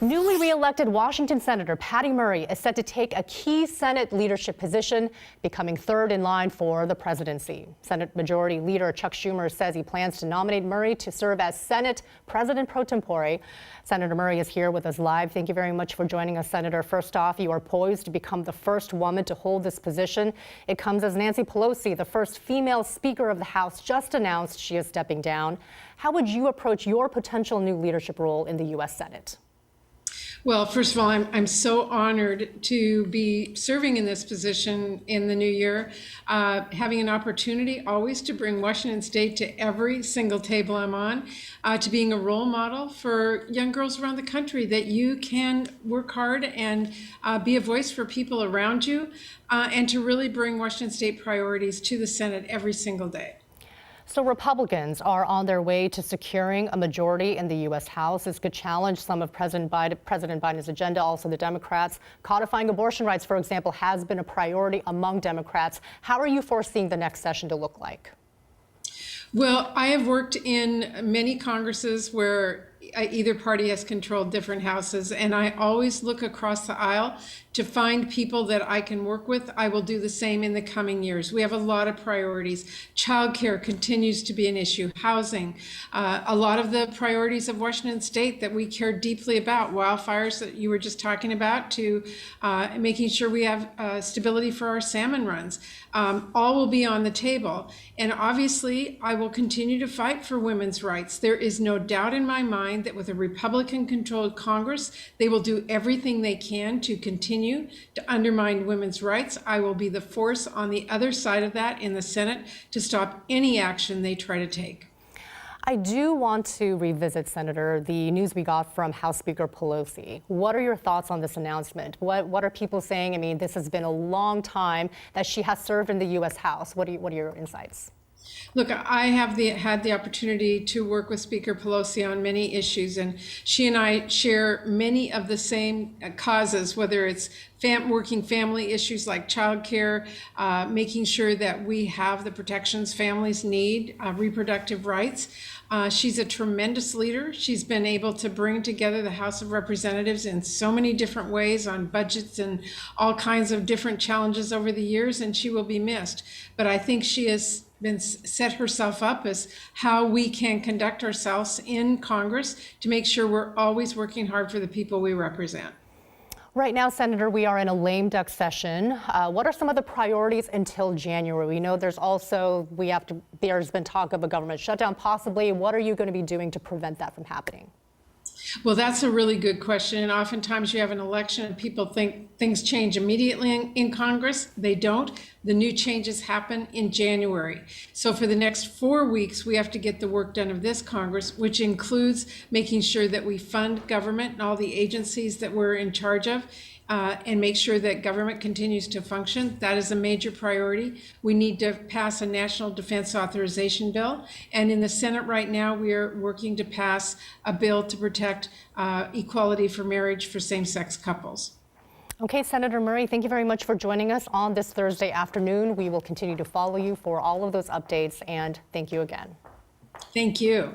Newly re-elected Washington Senator Patty Murray is set to take a key Senate leadership position, becoming third in line for the presidency. Senate Majority Leader Chuck Schumer says he plans to nominate Murray to serve as Senate President pro tempore. Senator Murray is here with us live. Thank you very much for joining us, Senator. First off, you are poised to become the first woman to hold this position. It comes as Nancy Pelosi, the first female Speaker of the House, just announced she is stepping down. How would you approach your potential new leadership role in the U.S. Senate? Well, first of all, I'm so honored to be serving in this position in the new year, having an opportunity always to bring Washington State to every single table I'm on, to being a role model for young girls around the country, that you can work hard and be a voice for people around you, and to really bring Washington State priorities to the Senate every single day. So Republicans are on their way to securing a majority in the U.S. House. This could challenge some of President Biden's agenda. Also, the Democrats codifying abortion rights, for example, has been a priority among Democrats. How are you foreseeing the next session to look like? Well, I have worked in many Congresses where either party has controlled different houses, and I always look across the aisle to find people that I can work with. I will do the same in the coming years. We have a lot of priorities. Childcare continues to be an issue. Housing, a lot of the priorities of Washington State that we care deeply about, wildfires that you were just talking about, to making sure we have stability for our salmon runs. All will be on the table. And obviously, I will continue to fight for women's rights. There is no doubt in my mind that with a Republican-controlled Congress, they will do everything they can to continue to undermine women's rights. I will be the force on the other side of that in the Senate to stop any action they try to take. I do want to revisit, Senator, the news we got from House Speaker Pelosi. What are your thoughts on this announcement? What are people saying? I mean, this has been a long time that she has served in the U.S. House. What are your insights? Look, I have had the opportunity to work with Speaker Pelosi on many issues, and she and I share many of the same causes, whether it's working family issues like childcare, making sure that we have the protections families need, reproductive rights. She's a tremendous leader. She's been able to bring together the House of Representatives in so many different ways on budgets and all kinds of different challenges over the years, and she will be missed. But I think she has set herself up as how we can conduct ourselves in Congress to make sure we're always working hard for the people we represent. Right now, Senator, we are in a lame duck session. What are some of the priorities until January? We know there's been talk of a government shutdown possibly. What are you going to be doing to prevent that from happening? Well, that's a really good question. And oftentimes you have an election and people think things change immediately in Congress. They don't. The new changes happen in January. So for the next 4 weeks, we have to get the work done of this Congress, which includes making sure that we fund government and all the agencies that we're in charge of, and make sure that government continues to function. That is a major priority. We need to pass a national defense authorization bill. And in the Senate right now, we are working to pass a bill to protect equality for marriage for same-sex couples. Okay, Senator Murray, thank you very much for joining us on this Thursday afternoon. We will continue to follow you for all of those updates, and thank you again. Thank you.